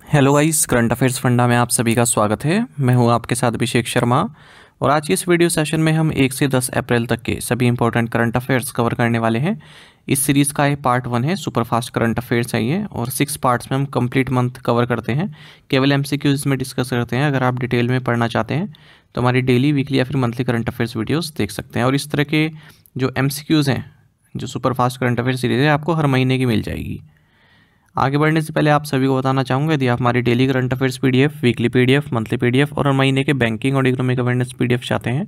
Hello guys, current affairs funda में आप सभी का स्वागत है। मैं हूं आपके साथ अभिषेक शर्मा और आज की इस वीडियो सेशन में हम 1 से 10 अप्रैल तक के सभी इंपॉर्टेंट करंट अफेयर्स कवर करने वाले हैं। इस सीरीज़ का ये पार्ट 1 है, सुपर फास्ट करंट अफेयर्स है ये, और 6 पार्ट्स में हम कंप्लीट मंथ कवर करते हैं। केवल एमसीक्यूज में डिस्कस करते हैं। अगर आप डिटेल में पढ़ना चाहते हैं तो हमारी डेली, वीकली या फिर मंथली करंट अफेयर्स वीडियोज़ देख सकते हैं। और इस तरह के जो एमसीक्यूज़ हैं, जो super fast current affair series है, आपको हर महीने की मिल जाएगी। आगे बढ़ने से पहले आप सभी को बताना चाहूँगा, यदि आप हमारी daily current affairs PDF, weekly PDF, monthly PDF और हर महीने के बैंकिंग और इकोनॉमिक अवेयरनेस पीडीएफ चाहते हैं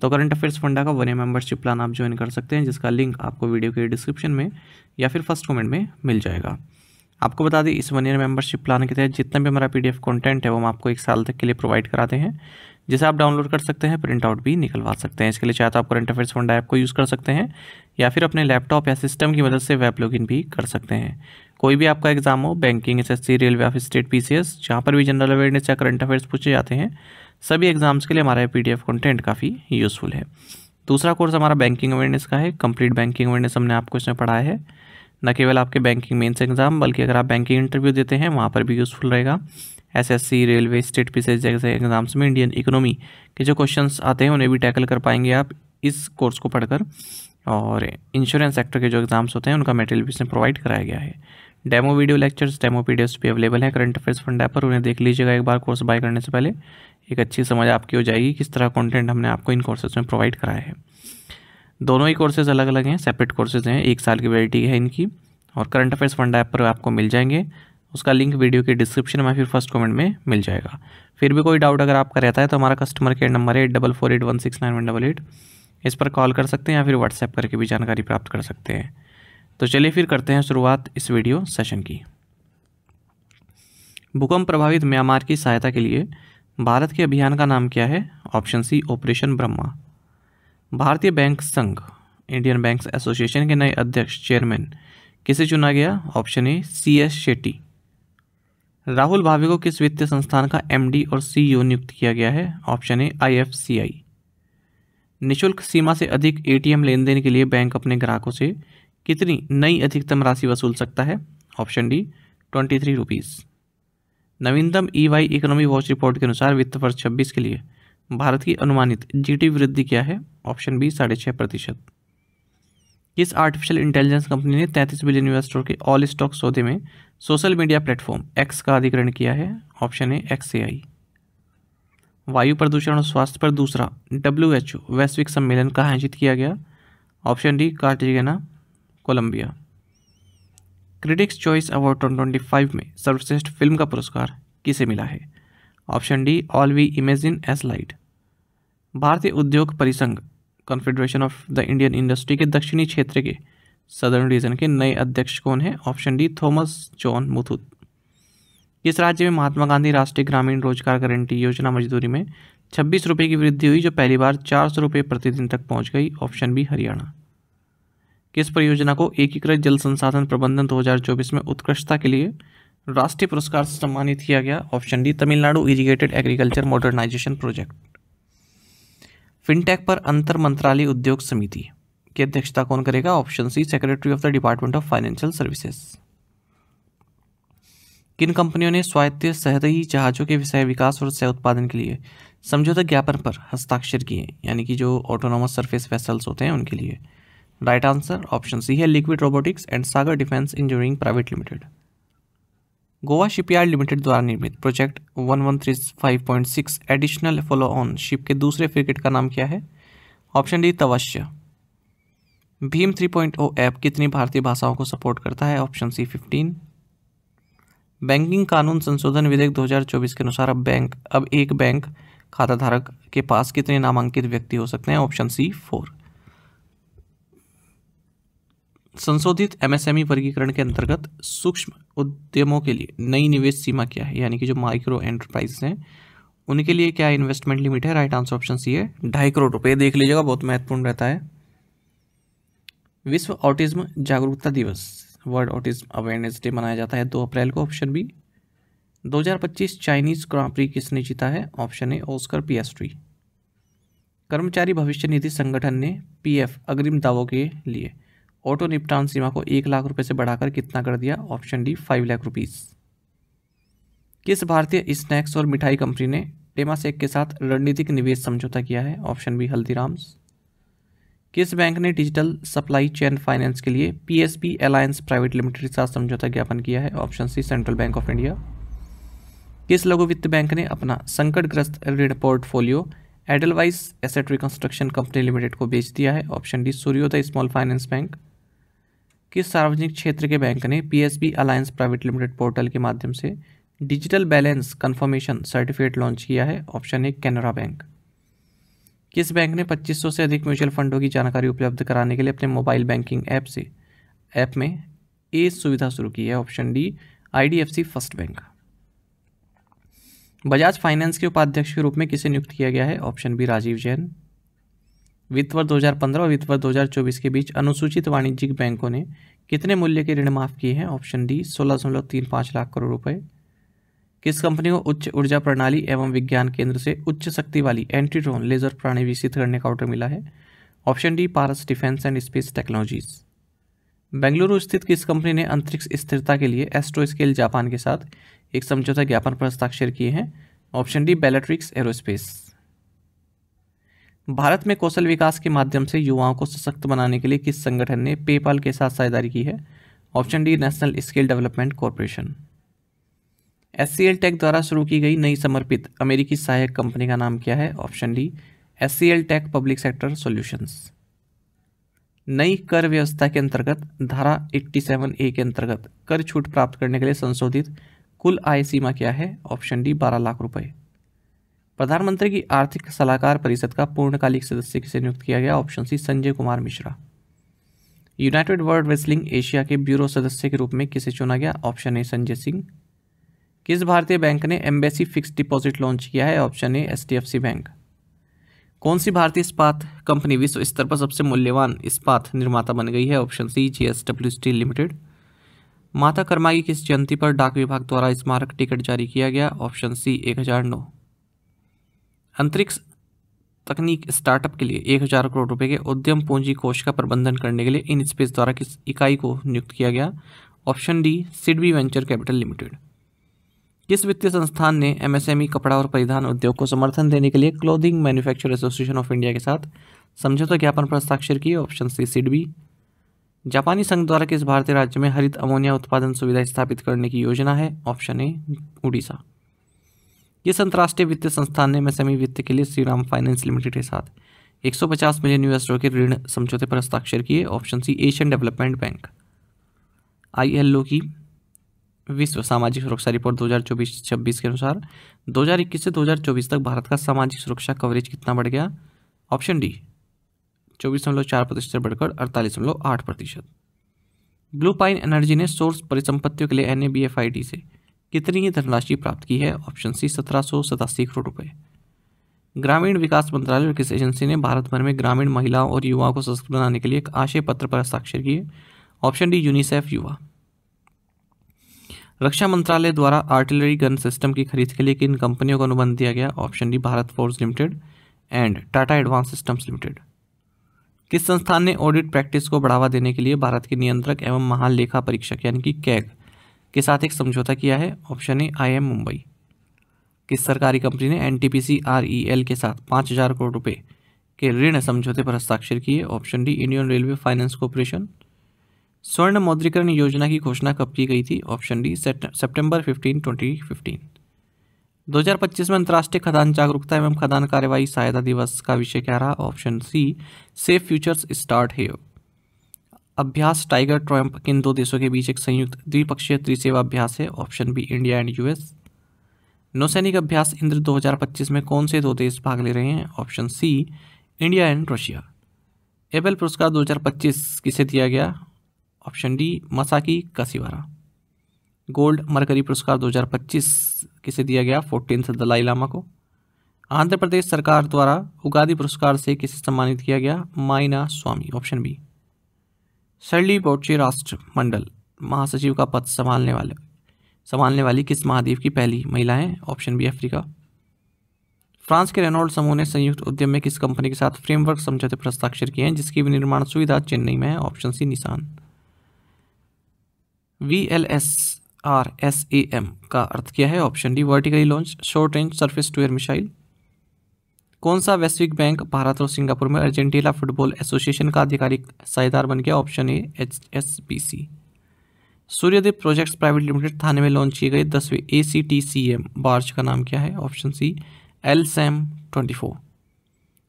तो करंट अफेयर्स फंडा का 1 ईयर मेंबरशिप प्लान आप ज्वाइन कर सकते हैं, जिसका लिंक आपको वीडियो के डिस्क्रिप्शन में या फिर फर्स्ट कमेंट में मिल जाएगा। आपको बता दें, इस 1 ईयर मेंबरशिप प्लान के तहत जितना भी हमारा पीडीएफ कंटेंट है वो हम आपको 1 साल तक के लिए प्रोवाइड कराते हैं, जिसे आप डाउनलोड कर सकते हैं, प्रिंट आउट भी निकलवा सकते हैं। इसके लिए चाहे तो आप करंट अफेयर्स फंडा ऐप को यूज़ कर सकते हैं या फिर अपने लैपटॉप या सिस्टम की मदद से वेब लॉगिन भी कर सकते हैं। कोई भी आपका एग्जाम हो, banking, SSC, railway, office, state, PCS, जहाँ पर भी जनरल अवेयरनेस या करंट अफेयर्स पूछे जाते हैं, सभी एग्जाम्स के लिए हमारा पीडीएफ कंटेंट काफ़ी यूज़फुल है। दूसरा कोर्स हमारा बैंकिंग अवेयरनेस का है। कंप्लीट बैंकिंग अवेयरनेस हमने आपको इसमें पढ़ाया है, न केवल आपके बैंकिंग मेंस एग्जाम, बल्कि अगर आप बैंकिंग इंटरव्यू देते हैं वहाँ पर भी यूज़फुल रहेगा। एसएससी, रेलवे, स्टेट, पीसीएस जैसे एग्जाम्स में इंडियन इकोनॉमी के जो क्वेश्चंस आते हैं उन्हें भी टैकल कर पाएंगे आप इस कोर्स को पढ़कर। और इंश्योरेंस सेक्टर के जो एग्जाम्स होते हैं उनका मटेरियल भी इसमें प्रोवाइड कराया गया है। Demo video lectures, demo PDFs भी अवेलेबल हैं करंट अफेयर्स फंड ऐप पर। उन्हें देख लीजिएगा एक बार कोर्स बाय करने से पहले। एक अच्छी समझ आपकी हो जाएगी किस तरह कंटेंट हमने आपको इन कोर्सेज में प्रोवाइड कराया है। दोनों ही कोर्सेज अलग अलग हैं, सेपरेट कोर्सेज हैं, 1 साल की वैलिडिटी है इनकी, और करंट अफेयर्स फंड ऐप पर आपको मिल जाएंगे। उसका लिंक वीडियो के डिस्क्रिप्शन में फिर फर्स्ट कमेंट में मिल जाएगा। फिर भी कोई डाउट अगर आपका रहता है तो हमारा कस्टमर केयर नंबर है 8448169188, इस पर कॉल कर सकते हैं या फिर व्हाट्सएप करके भी जानकारी प्राप्त कर सकते हैं। तो चलिए फिर करते हैं शुरुआत इस वीडियो सेशन की। भूकंप प्रभावित म्यांमार की सहायता के लिए भारत के अभियान का नाम क्या है? Option C, operation Brahma. भारतीय बैंक संघ, इंडियन बैंक्स एसोसिएशन के नए अध्यक्ष, चेयरमैन किसे चुना गया? ऑप्शन ए, CS शेट्टी। राहुल भावे को किस वित्तीय संस्थान का MD और CEO नियुक्त किया गया है? ऑप्शन ए, IFCI। निशुल्क सीमा से अधिक ATM लेन देन के लिए बैंक अपने ग्राहकों से कितनी नई अधिकतम राशि वसूल सकता है? Option D, 23 rupees. नवीनतम EY इकोनॉमी वॉच रिपोर्ट के अनुसार वित्त वर्ष 26 के लिए भारत की अनुमानित GDP वृद्धि क्या है? Option B, 6.5%। किस आर्टिफिशियल इंटेलिजेंस कंपनी ने 33 बिलियन इन्वेस्टर के ऑल स्टॉक सौदे में सोशल मीडिया प्लेटफॉर्म X का अधिग्रहण किया है? ऑप्शन ए, XAI। वायु प्रदूषण और स्वास्थ्य पर दूसरा WHO वैश्विक सम्मेलन कहाँ आयोजित किया गया? Option D, Cartagena, Colombia. Critics Choice Award 2025 में सर्वश्रेष्ठ फिल्म का पुरस्कार किसे मिला है? Option D, All We Imagine as Light. भारतीय उद्योग परिसंघ, Confederation of the Indian Industry के दक्षिणी क्षेत्र के सदर्न रीजन के नए अध्यक्ष कौन है? Option D, Thomas John Muthoot. किस राज्य में महात्मा गांधी राष्ट्रीय ग्रामीण रोजगार गारंटी योजना मजदूरी में 26 रुपये की वृद्धि हुई, जो पहली बार 400 रुपये प्रतिदिन तक पहुंच गई? Option B, Haryana. किस परियोजना को एकीकृत जल संसाधन प्रबंधन 2024 में उत्कृष्टता के लिए राष्ट्रीय पुरस्कार से सम्मानित किया गया? Option D, Tamil Nadu irrigated agriculture modernisation project. Fintech पर अंतर मंत्रालय उद्योग समिति की अध्यक्षता कौन करेगा? Option C, secretary of the department of financial services. किन कंपनियों ने स्वायत्त सहदेही जहाजों के विषय विकास और सह उत्पादन के लिए समझौता ज्ञापन पर हस्ताक्षर किए, यानी कि जो ऑटोनोमस सरफेस वेसल्स होते हैं उनके लिए? राइट आंसर ऑप्शन सी है, Liquid Robotics and Sagar Defence Engineering Private Limited. Goa Shipyard Limited द्वारा निर्मित project 1135.6 additional follow on ship के दूसरे फ्रिगेट का नाम क्या है? Option D, Tavasya. भीम 3.0 ऐप कितनी भारतीय भाषाओं को सपोर्ट करता है? ऑप्शन सी, 15। बैंकिंग कानून संशोधन विधेयक 2024 के अनुसार अब एक बैंक खाता धारक के पास कितने नामांकित व्यक्ति हो सकते हैं? Option C, 4। संशोधित MSME वर्गीकरण के अंतर्गत सूक्ष्म उद्यमों के लिए नई निवेश सीमा क्या है? यानी कि जो माइक्रो एंटरप्राइज हैं उनके लिए क्या इन्वेस्टमेंट लिमिट है? राइट आंसर ऑप्शन सी है, 2.5 करोड़ रुपए। देख लीजिएगा, बहुत महत्वपूर्ण रहता है। विश्व ऑटिज्म जागरूकता दिवस, वर्ल्ड ऑटिज्म अवेयरनेस डे, मनाया जाता है 2 अप्रैल को। Option B. 2025 Chinese Grand Prix किसने जीता है? Option A, Oscar Piastri. कर्मचारी भविष्य निधि संगठन ने PF अग्रिम दावों के लिए ऑटो निपटान सीमा को 1 लाख रुपए से बढ़ाकर कितना कर दिया? Option D, 5 lakh rupees. किस भारतीय स्नैक्स और मिठाई कंपनी ने टेमासेक के साथ रणनीतिक निवेश समझौता किया है? Option B Haldiram's. किस बैंक ने डिजिटल सप्लाई चेन फाइनेंस के लिए पीएसबी अलायंस प्राइवेट लिमिटेड के साथ समझौता ज्ञापन किया है? Option C central bank of India. किस लघु वित्त बैंक ने अपना संकटग्रस्त ऋण portfolio Edelweiss asset reconstruction company limited को बेच दिया है? Option D Suryoday small finance bank. किस सार्वजनिक क्षेत्र के बैंक ने PSB alliance private limited portal के माध्यम से digital balance confirmation certificate launch किया है? Option A Canara bank. किस बैंक ने 2500 से अधिक म्यूचुअल फंडों की जानकारी उपलब्ध कराने के लिए अपने मोबाइल बैंकिंग ऐप में ए सुविधा शुरू की है? Option D IDFC first bank. Bajaj finance के उपाध्यक्ष के रूप में किसे नियुक्त किया गया है? Option B Rajiv Jain. वित्त वर्ष 2015 और वित्त वर्ष 2024 के बीच अनुसूचित वाणिज्यिक बैंकों ने कितने मूल्य के ऋण माफ किए हैं? ऑप्शन डी 16.35 लाख करोड़ रुपए। किस कंपनी को उच्च ऊर्जा प्रणाली एवं विज्ञान केंद्र से उच्च शक्ति वाली एंटीड्रोन लेजर प्रणाली विकसित करने का ऑर्डर मिला है? Option D Paras defence and space technologies. Bengaluru स्थित किस कंपनी ने अंतरिक्ष स्थिरता के लिए एस्ट्रोस्केल जापान के साथ एक समझौता ज्ञापन पर हस्ताक्षर किए हैं? Option D Bellatrix aerospace. Bharat में कौशल विकास के माध्यम से युवाओं को सशक्त बनाने के लिए किस संगठन ने पेपाल के साथ साझेदारी की है? Option D national skill development corporation. HCL tech द्वारा शुरू की गई नई समर्पित अमेरिकी सहायक कंपनी का नाम क्या है? Option D HCL tech public sector solutions. नई कर व्यवस्था के अंतर्गत धारा 87A के अंतर्गत कर छूट प्राप्त करने के लिए संशोधित कुल आय सीमा क्या है? ऑप्शन डी 12 लाख रुपए। प्रधानमंत्री की आर्थिक सलाहकार परिषद का पूर्णकालिक सदस्य किसे नियुक्त किया गया? Option C Sanjay Kumar Mishra. United World Wrestling Asia के ब्यूरो सदस्य के रूप में किसे चुना गया? Option A Sanjay Singh. किस भारतीय बैंक ने एम्बेसी फिक्स्ड डिपॉजिट लॉन्च किया है? ऑप्शन ए एचडीएफसी बैंक। कौन सी भारतीय इस्पात कंपनी विश्व स्तर पर सबसे मूल्यवान इस्पात निर्माता बन गई है? Option C JSW steel limited. Mata Karma की किस जयंती पर डाक विभाग द्वारा स्मारक टिकट जारी किया गया? Option C 1009। अंतरिक्ष तकनीक स्टार्टअप के लिए 1000 करोड़ रुपए के उद्यम पूंजी कोष का प्रबंधन करने के लिए इन स्पेस द्वारा किस इकाई को नियुक्त किया गया? Option D SIDBI venture capital limited. किस वित्तीय संस्थान ने एमएसएमई कपड़ा और परिधान उद्योग को समर्थन देने के लिए clothing manufacture association of India के साथ समझौता ज्ञापन पर हस्ताक्षर किए? Option C SIDBI. जापानी संघ द्वारा किस भारतीय राज्य में हरित अमोनिया उत्पादन सुविधा स्थापित करने की योजना है? ऑप्शन ए उड़ीसा। किस अंतर्राष्ट्रीय वित्तीय संस्थान ने एमएसएमई वित्त के लिए श्रीराम फाइनेंस लिमिटेड के साथ 150 मिलियन US के ऋण समझौते पर हस्ताक्षर किए? Option C Asian development bank. ILO की विश्व सामाजिक सुरक्षा रिपोर्ट 2024-26 के अनुसार 2021 से 2024 तक भारत का सामाजिक सुरक्षा कवरेज कितना बढ़ गया? ऑप्शन डी 24.4% बढ़कर 48.8%। ब्लू पाइन एनर्जी ने सोर्स परिसंपत्तियों के लिए NABFID से कितनी धनराशि प्राप्त की है? ऑप्शन सी 1787 करोड़ रुपए। ग्रामीण विकास मंत्रालय और किस एजेंसी ने भारत भर में ग्रामीण महिलाओं और युवाओं को सशक्त बनाने के लिए एक आशय पत्र पर हस्ताक्षर किए? ऑप्शन डी यूनिसेफ युवा। रक्षा मंत्रालय द्वारा आर्टिलरी गन सिस्टम की खरीद के लिए किन कंपनियों को अनुबंध दिया गया? Option D Bharat force limited and Tata advance systems limited. किस संस्थान ने ऑडिट प्रैक्टिस को बढ़ावा देने के लिए भारत के नियंत्रक एवं महालेखा परीक्षक यानी कि कैग के साथ एक समझौता किया है? ऑप्शन ए IIM मुंबई। किस सरकारी कंपनी ने NTPC REL के साथ 5000 करोड़ रुपए के ऋण समझौते पर हस्ताक्षर किए? Option D Indian railway finance corporation. स्वर्ण मौद्रीकरण योजना की घोषणा कब की गई थी? ऑप्शन डी सितंबर 15, 2015। 2025 में अंतर्राष्ट्रीय खदान जागरूकता एवं खदान कार्यवाही सहायता दिवस का विषय क्या रहा? Option C safe futures start here. अभ्यास टाइगर ट्रायम्फ किन दो देशों के बीच एक संयुक्त द्विपक्षीय त्रिसेवा अभ्यास है? Option B India and US। नौसैनिक अभ्यास इंद्र 2025 में कौन से दो देश भाग ले रहे हैं? Option C India and Russia. Abel पुरस्कार 2025 किसे दिया गया? Option D Masaki Kashiwara. Gold Mercury पुरस्कार 2025 किसे दिया गया? 14th दलाई लामा को। आंध्र प्रदेश सरकार द्वारा उगादी पुरस्कार से किसे सम्मानित किया गया? Maina Swamy. Option B. Shirley Botchwey राष्ट्रमंडल महासचिव का पद संभालने वाली किस महाद्वीप की पहली महिला है? Option B Africa. फ्रांस के रेनॉल्ड समूह ने संयुक्त उद्यम में किस कंपनी के साथ फ्रेमवर्क समझौते पर हस्ताक्षर किए हैं जिसकी विनिर्माण सुविधा चेन्नई में है? Option C Nissan. VLS RSAM का अर्थ क्या है? Option D vertically launch short range surface to air missile. कौन सा वैश्विक बैंक भारत और सिंगापुर में अर्जेंटीना फुटबॉल एसोसिएशन का आधिकारिक साझेदार बन गया? Option A HSBC। Suryadev projects private limited Thane में लॉन्च किए गए 10वें ACTCM बार्ज का नाम क्या है? Option C LSAM 24।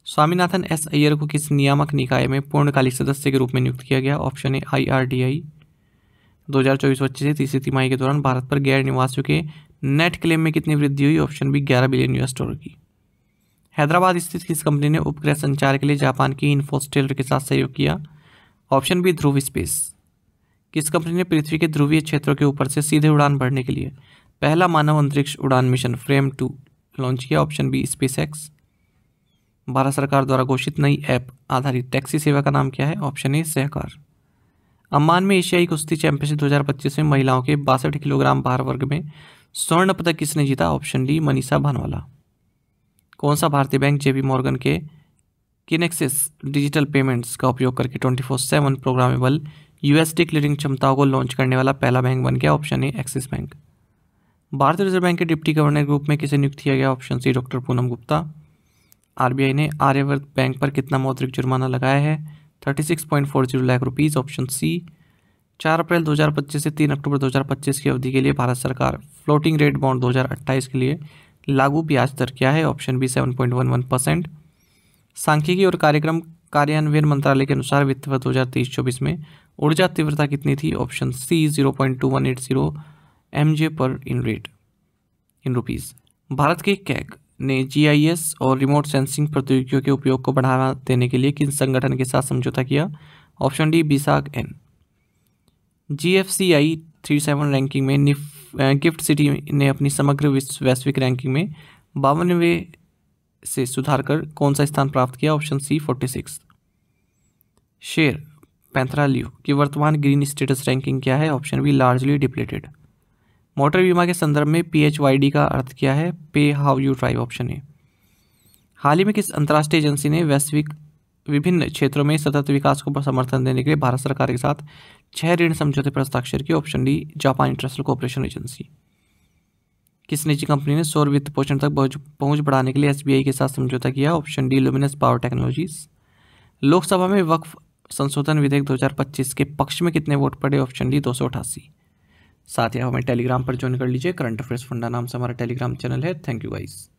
Swaminathan S Iyer को किस नियामक निकाय में पूर्णकालिक सदस्य के रूप में नियुक्त किया गया? ऑप्शन ए IRDI। 2024-25 से तीसरी तिमाही के दौरान भारत पर गैर निवासियों के नेट क्लेम में कितनी वृद्धि हुई? ऑप्शन बी $11 बिलियन की। हैदराबाद स्थित किस कंपनी ने उपग्रह संचार के लिए जापान की इन्फोस्टेलर के साथ सहयोग किया? ऑप्शन बी ध्रुव स्पेस। किस कंपनी ने पृथ्वी के ध्रुवीय क्षेत्रों के ऊपर से सीधे उड़ान भरने के लिए पहला मानव अंतरिक्ष उड़ान मिशन फ्रेम 2 लॉन्च किया? Option B SpaceX। भारत सरकार द्वारा घोषित नई ऐप आधारित टैक्सी सेवा का नाम क्या है? ऑप्शन ए सहकार। अम्मान में एशियाई कुश्ती चैंपियनशिप 2025 में महिलाओं के 62 किलोग्राम भार वर्ग में स्वर्ण पदक किसने जीता? Option D Manisha Bhanwala. कौन सा भारतीय बैंक JP मॉर्गन के किनेक्सिस डिजिटल पेमेंट्स का उपयोग करके 24/7 प्रोग्रामेबल USD क्लियरिंग क्षमताओं को लॉन्च करने वाला पहला बैंक बन गया? Option A Axis bank. भारतीय रिजर्व बैंक के डिप्टी गवर्नर के रूप में किसे नियुक्त किया गया? Option C doctor Poonam Gupta. RBI ने आर्यवर्त बैंक पर कितना मौद्रिक जुर्माना लगाया है? 36.40 lakh rupees. Option C. 4 April 2025 से 3 अक्टूबर 2025 की अवधि के लिए भारत सरकार फ्लोटिंग रेट बॉन्ड 2028 के लिए लागू ब्याज दर क्या है? Option B 7.11%। सांख्यिकी और कार्यक्रम कार्यान्वयन मंत्रालय के अनुसार वित्त वर्ष 2023-24 में ऊर्जा तीव्रता कितनी थी? ऑप्शन सी 0.2180 MJ पर इन रुपीज़। भारत के कैग ने GIS और रिमोट सेंसिंग प्रौद्योगिकियों के उपयोग को बढ़ावा देने के लिए किन संगठन के साथ समझौता किया? Option D BISAC-N। GFCI 37 ranking में गिफ्ट सिटी ने अपनी समग्र वैश्विक रैंकिंग में 52वें से सुधार कर कौन सा स्थान प्राप्त किया? Option C 46। शेर पैंथरा ल्यू की वर्तमान ग्रीन स्टेटस रैंकिंग क्या है? Option B largely depleted. Motor बीमा के संदर्भ में PHYD का अर्थ क्या है? Pay how you drive. Option A. हाल ही में किस अंतर्राष्ट्रीय एजेंसी ने वैश्विक विभिन्न क्षेत्रों में सतत विकास को समर्थन देने के लिए भारत सरकार के साथ 6 ऋण समझौते पर हस्ताक्षर किए? Option D Japan international cooperation agency. किस निजी कंपनी ने सौर वित्त पोषण तक पहुंच बढ़ाने के लिए SBI के साथ समझौता किया? Option D luminous power technologies. Lok Sabha में वक्फ संशोधन विधेयक 2025 के पक्ष में कितने वोट पड़े? Option D 288। साथ ही हमें टेलीग्राम पर ज्वाइन कर लीजिए। करंट अफेयर्स फंडा नाम से हमारा टेलीग्राम चैनल है। Thank you guys.